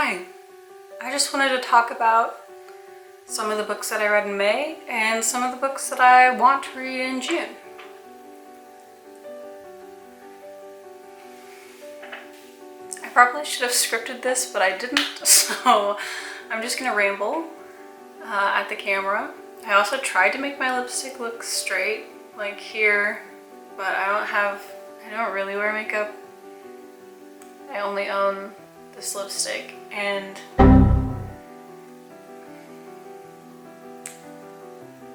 Hi, I just wanted to talk about some of the books that I read in May and some of the books that I want to read in June. I probably should have scripted this, but I didn't, so I'm just gonna ramble at the camera. I also tried to make my lipstick look straight, like here, but I don't really wear makeup. I only own this lipstick and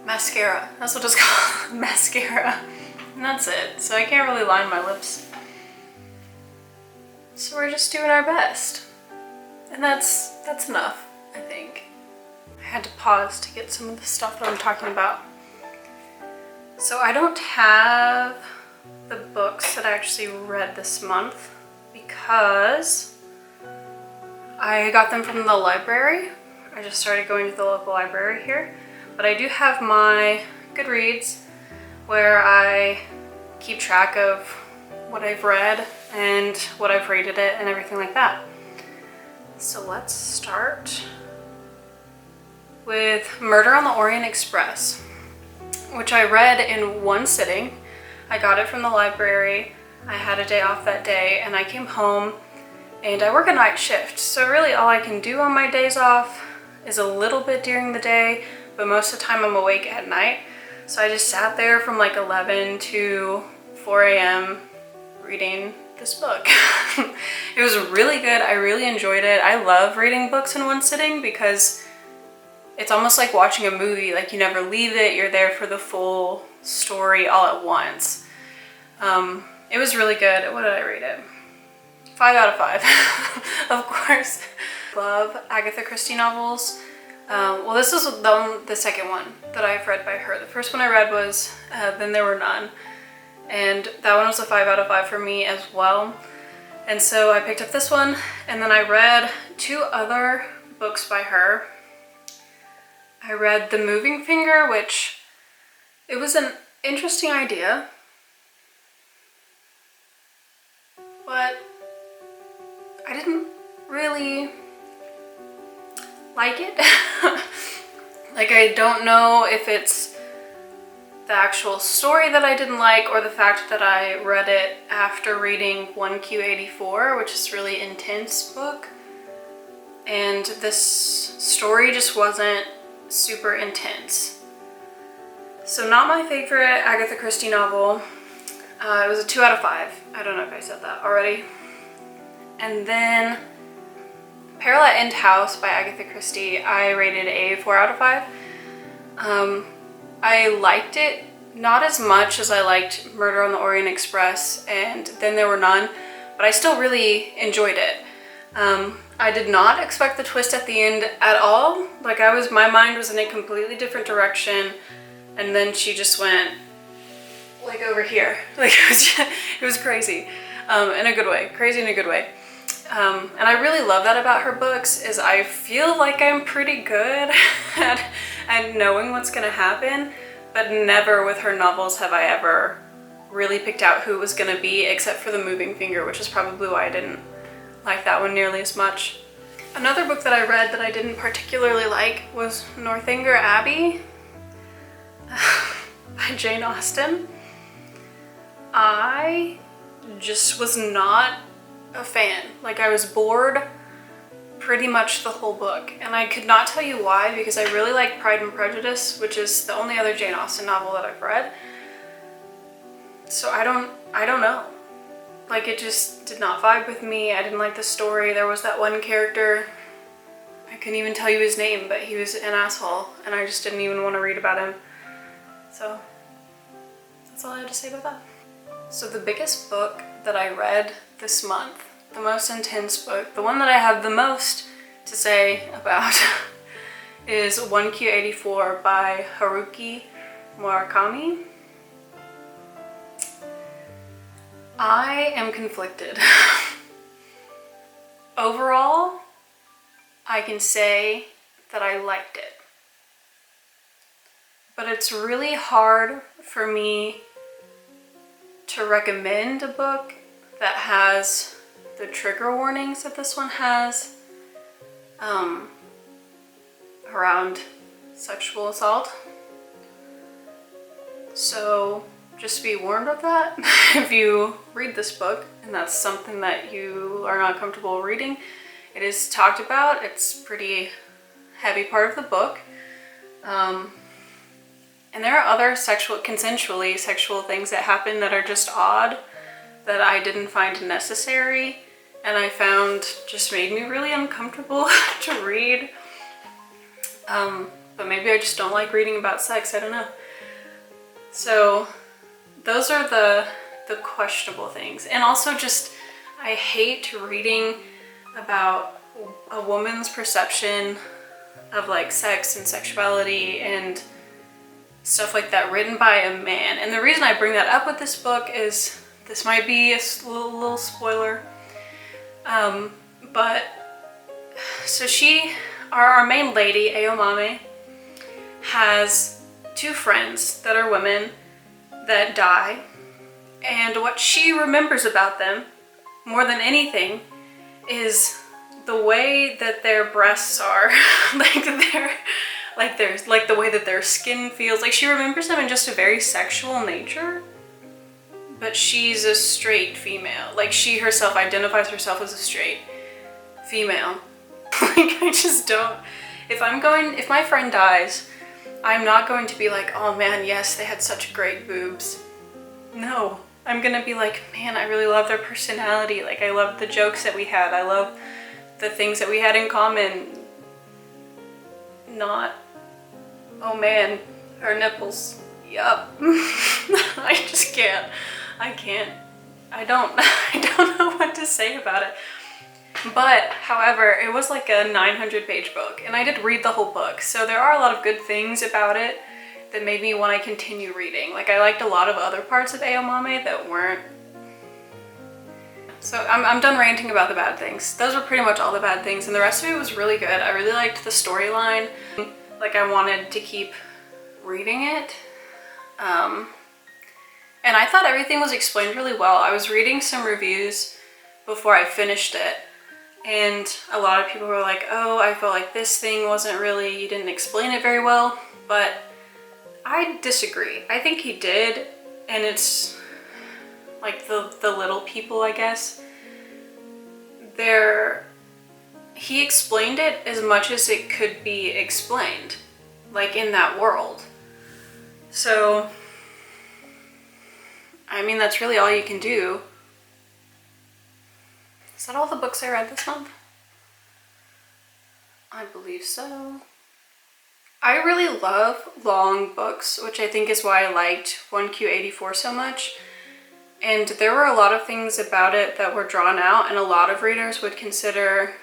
mascara. That's what it's called, mascara. And that's it. So I can't really line my lips. So we're just doing our best. And that's enough, I think. I had to pause to get some of the stuff that I'm talking about. So I don't have the books that I actually read this month because I got them from the library. I just started going to the local library here. But I do have my Goodreads where I keep track of what I've read and what I've rated it and everything like that. So let's start with Murder on the Orient Express, which I read in one sitting. I got it from the library. I had a day off that day and I came home and I work a night shift. So really all I can do on my days off is a little bit during the day, but most of the time I'm awake at night. So I just sat there from like 11 to 4 a.m. reading this book. It was really good. I really enjoyed it. I love reading books in one sitting because it's almost like watching a movie. Like you never leave it. You're there for the full story all at once. It was really good. What did I rate it? 5 out of 5. Of course. Love Agatha Christie novels. Well, this is the second one that I've read by her. The first one I read was Then There Were None. And that one was a 5 out of 5 for me as well. And so I picked up this one and then I read 2 other books by her. I read The Moving Finger, which it was an interesting idea, but I didn't really like it. Like I don't know if it's the actual story that I didn't like or the fact that I read it after reading 1Q84, which is a really intense book. And this story just wasn't super intense. So not my favorite Agatha Christie novel. It was a 2 out of 5. I don't know if I said that already. And then Parallette End House by Agatha Christie, I rated a 4 out of 5. I liked it not as much as I liked Murder on the Orient Express and Then There Were None, but I still really enjoyed it. I did not expect the twist at the end at all. Like my mind was in a completely different direction, and then she just went like over here. Like it was crazy, in a good way, crazy in a good way. And I really love that about her books is I feel like I'm pretty good at knowing what's gonna happen, but never with her novels have I ever really picked out who it was gonna be, except for The Moving Finger, which is probably why I didn't like that one nearly as much. Another book that I read that I didn't particularly like was Northanger Abbey by Jane Austen. I just was not a fan. Like I was bored pretty much the whole book, and I could not tell you why because I really like Pride and Prejudice, which is the only other Jane Austen novel that I've read. So I don't know. Like it just did not vibe with me. I didn't like the story. There was that one character, I couldn't even tell you his name, but he was an asshole and I just didn't even want to read about him. So that's all I had to say about that. So the biggest book that I read this month, the most intense book, the one that I have the most to say about is 1Q84 by Haruki Murakami. I am conflicted. Overall, I can say that I liked it. But it's really hard for me to recommend a book that has the trigger warnings that this one has, around sexual assault. So just be warned of that. If you read this book and that's something that you are not comfortable reading, it is talked about. It's a pretty heavy part of the book. And there are other consensually sexual things that happen that are just odd, that I didn't find necessary, and I found just made me really uncomfortable to read. But maybe I just don't like reading about sex, I don't know. So those are the questionable things. And also just, I hate reading about a woman's perception of like sex and sexuality and stuff like that written by a man. And the reason I bring that up with this book is, this might be a little spoiler, but so our main lady, Aomame, has two friends that are women that die, and what she remembers about them more than anything is the way that their breasts are, like the way that their skin feels. Like, she remembers them in just a very sexual nature, but she's a straight female. Like, she herself identifies herself as a straight female. Like, I just don't, if my friend dies, I'm not going to be like, oh man, yes, they had such great boobs. No, I'm gonna be like, man, I really love their personality. Like, I love the jokes that we had. I love the things that we had in common. Not, oh man, her nipples, yup. I just can't. I don't know what to say about it. But, however, it was like a 900-page book, and I did read the whole book, so there are a lot of good things about it that made me want to continue reading. Like, I liked a lot of other parts of Aomame that weren't. So I'm done ranting about the bad things. Those were pretty much all the bad things, and the rest of it was really good. I really liked the storyline. Like, I wanted to keep reading it. And I thought everything was explained really well. I was reading some reviews before I finished it, and a lot of people were like, oh, I felt like this thing wasn't really, you didn't explain it very well, but I disagree. I think he did, and it's like the little people, I guess. He explained it as much as it could be explained, like in that world. So, I mean, that's really all you can do. Is that all the books I read this month? I believe so. I really love long books, which I think is why I liked 1Q84 so much. And there were a lot of things about it that were drawn out and a lot of readers would consider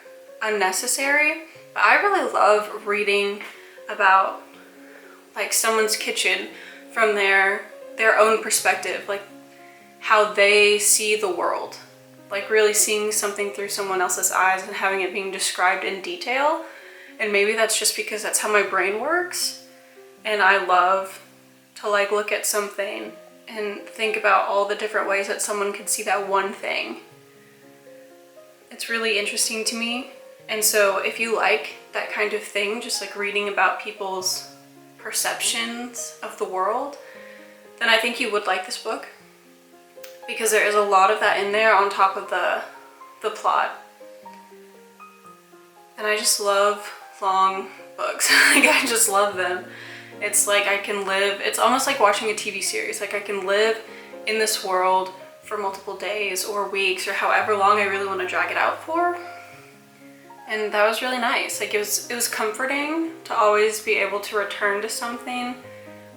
unnecessary. But I really love reading about like someone's kitchen from their own perspective, like how they see the world. Like really seeing something through someone else's eyes and having it being described in detail. And maybe that's just because that's how my brain works. And I love to like look at something and think about all the different ways that someone could see that one thing. It's really interesting to me. And so if you like that kind of thing, just like reading about people's perceptions of the world, then I think you would like this book. Because there is a lot of that in there on top of the plot. And I just love long books. Like, I just love them. It's like I can live, it's almost like watching a TV series. Like, I can live in this world for multiple days or weeks or however long I really want to drag it out for. And that was really nice. Like, it was comforting to always be able to return to something.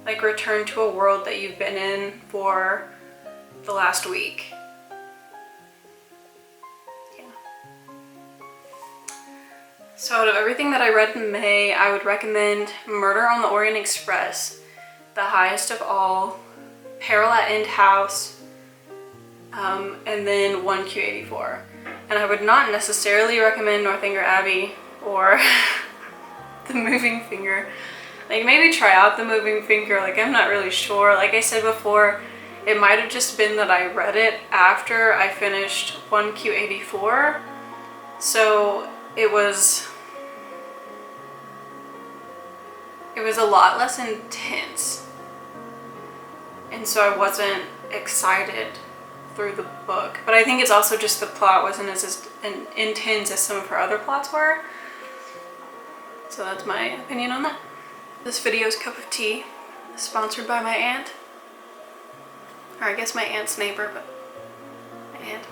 Like, return to a world that you've been in for the last week. Yeah. So out of everything that I read in May, I would recommend Murder on the Orient Express, The Highest of All, Parallette End House, and then 1Q84. And I would not necessarily recommend Northanger Abbey or The Moving Finger. Like, maybe try out The Moving Finger, like, I'm not really sure. Like I said before, it might have just been that I read it after I finished 1Q84. So it was was a lot less intense. And so I wasn't excited through the book. But I think it's also just the plot wasn't as intense as some of her other plots were. So that's my opinion on that. This video's cup of tea is sponsored by my aunt. Or I guess my aunt's neighbor, but my aunt.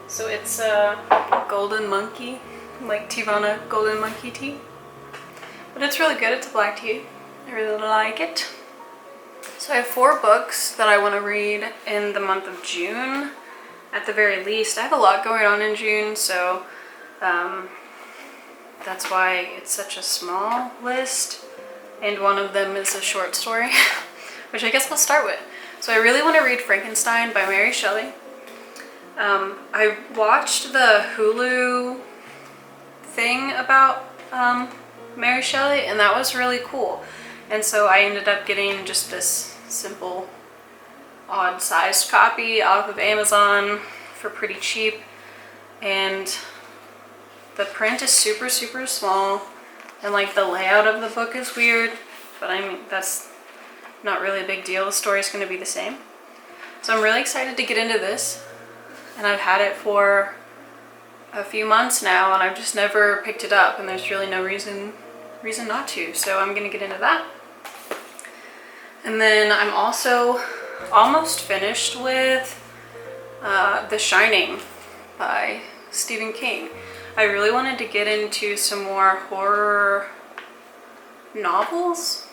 So it's a golden monkey, like Tivana golden monkey tea. But it's really good, it's a black tea. I really like it. So I have 4 books that I want to read in the month of June, at the very least. I have a lot going on in June, so that's why it's such a small list. And one of them is a short story, which I guess we'll start with. So I really want to read Frankenstein by Mary Shelley. I watched the Hulu thing about Mary Shelley, and that was really cool. And so I ended up getting just this simple, odd-sized copy off of Amazon for pretty cheap. And the print is super, super small. And like the layout of the book is weird, but I mean, that's not really a big deal. The story's going to be the same. So I'm really excited to get into this. And I've had it for a few months now, and I've just never picked it up, and there's really no reason not to. So I'm going to get into that. And then I'm also almost finished with The Shining by Stephen King. I really wanted to get into some more horror novels,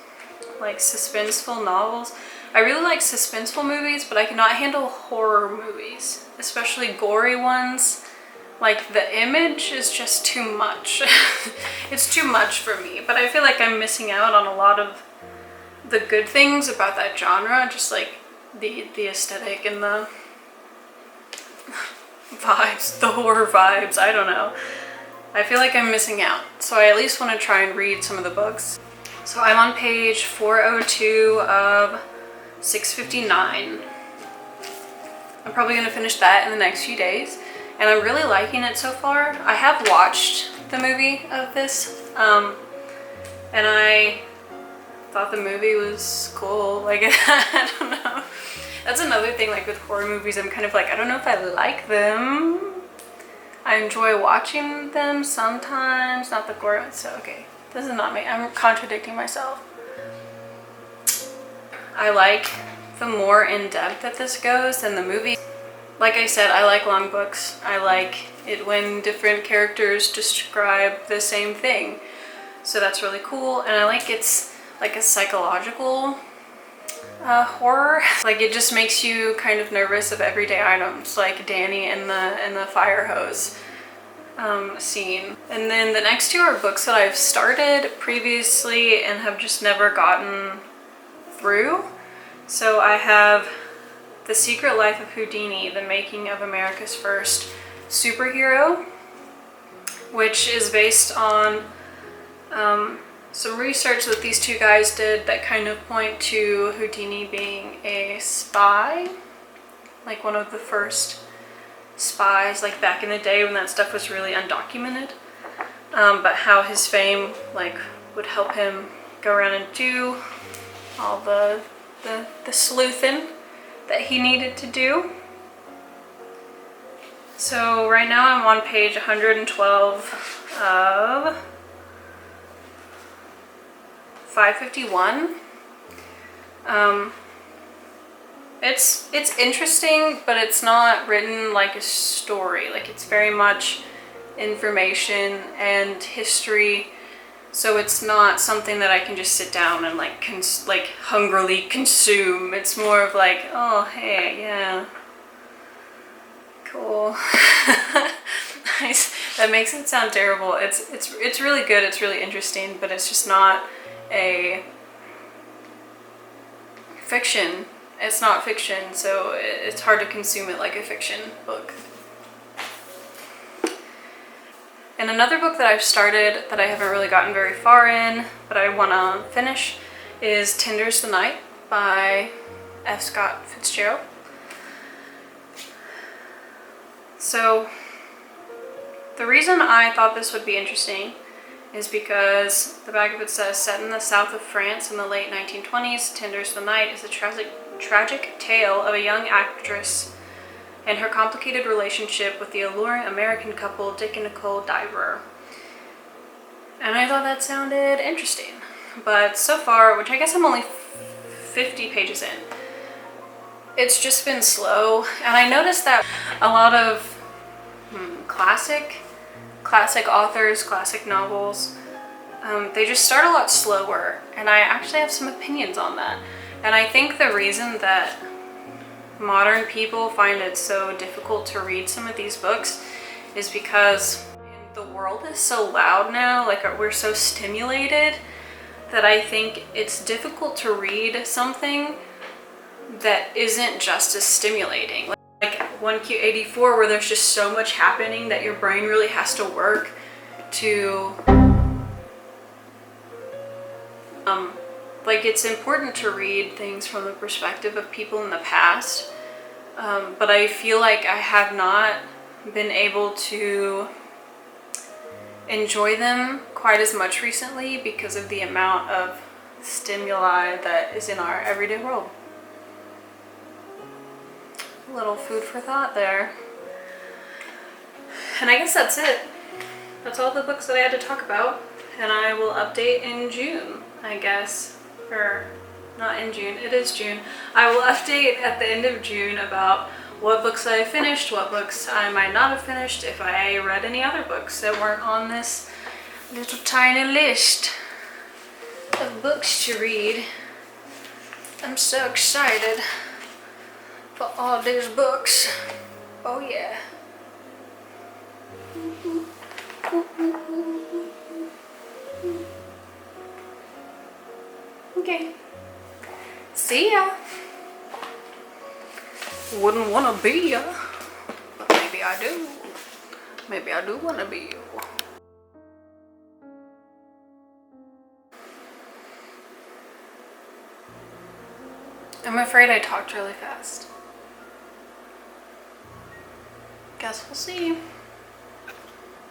like suspenseful novels. I really like suspenseful movies, but I cannot handle horror movies, especially gory ones. Like, the image is just too much. It's too much for me, but I feel like I'm missing out on a lot of the good things about that genre, just like the aesthetic and the vibes, the horror vibes, I don't know. I feel like I'm missing out, so I at least want to try and read some of the books. So I'm on page 402 of 659. I'm probably going to finish that in the next few days, and I'm really liking it so far. I have watched the movie of this, and I thought the movie was cool. Like, I don't know. That's another thing, like with horror movies, I'm kind of like, I don't know if I like them. I enjoy watching them sometimes, not the gore ones, so okay. This is not me, I'm contradicting myself. I like the more in-depth that this goes than the movie. Like I said, I like long books. I like it when different characters describe the same thing. So that's really cool, and I like it's like a psychological horror. Like, it just makes you kind of nervous of everyday items, like Danny and the fire hose scene. And then the next 2 are books that I've started previously and have just never gotten through. So I have The Secret Life of Houdini, The Making of America's First Superhero, which is based on some research that these 2 guys did that kind of point to Houdini being a spy, like one of the first spies, like back in the day when that stuff was really undocumented, but how his fame like would help him go around and do all the sleuthing that he needed to do. So right now I'm on page 112 of 551. It's interesting, but it's not written like a story. Like, it's very much information and history, so it's not something that I can just sit down and like hungrily consume. It's more of like, oh hey, yeah, cool. Nice. That makes it sound terrible. It's really good. It's really interesting, but it's just not a fiction. It's not fiction, so it's hard to consume it like a fiction book. And another book that I've started that I haven't really gotten very far in, but I want to finish, is Tinder's the Night by F. Scott Fitzgerald. So the reason I thought this would be interesting is because the back of it says, set in the south of France in the late 1920s, Tinder's the Night is a tragic tale of a young actress and her complicated relationship with the alluring American couple Dick and Nicole Diver. And I thought that sounded interesting. But so far, which I guess I'm only 50 pages in, it's just been slow. And I noticed that a lot of classic authors, classic novels, they just start a lot slower. And I actually have some opinions on that. And I think the reason that modern people find it so difficult to read some of these books is because the world is so loud now, like we're so stimulated, that I think it's difficult to read something that isn't just as stimulating. Like 1Q84, where there's just so much happening that your brain really has to work to like, it's important to read things from the perspective of people in the past, but I feel like I have not been able to enjoy them quite as much recently because of the amount of stimuli that is in our everyday world. A little food for thought there. And I guess that's it. That's all the books that I had to talk about, and I will update in June, I guess. Or not in June, it is June. I will update at the end of June about what books I finished, what books I might not have finished, if I read any other books that weren't on this little tiny list of books to read. I'm so excited for all these books. Oh yeah. Okay. See ya. Wouldn't wanna be ya, but maybe I do. Maybe I do wanna be you. I'm afraid I talked really fast. Guess we'll see.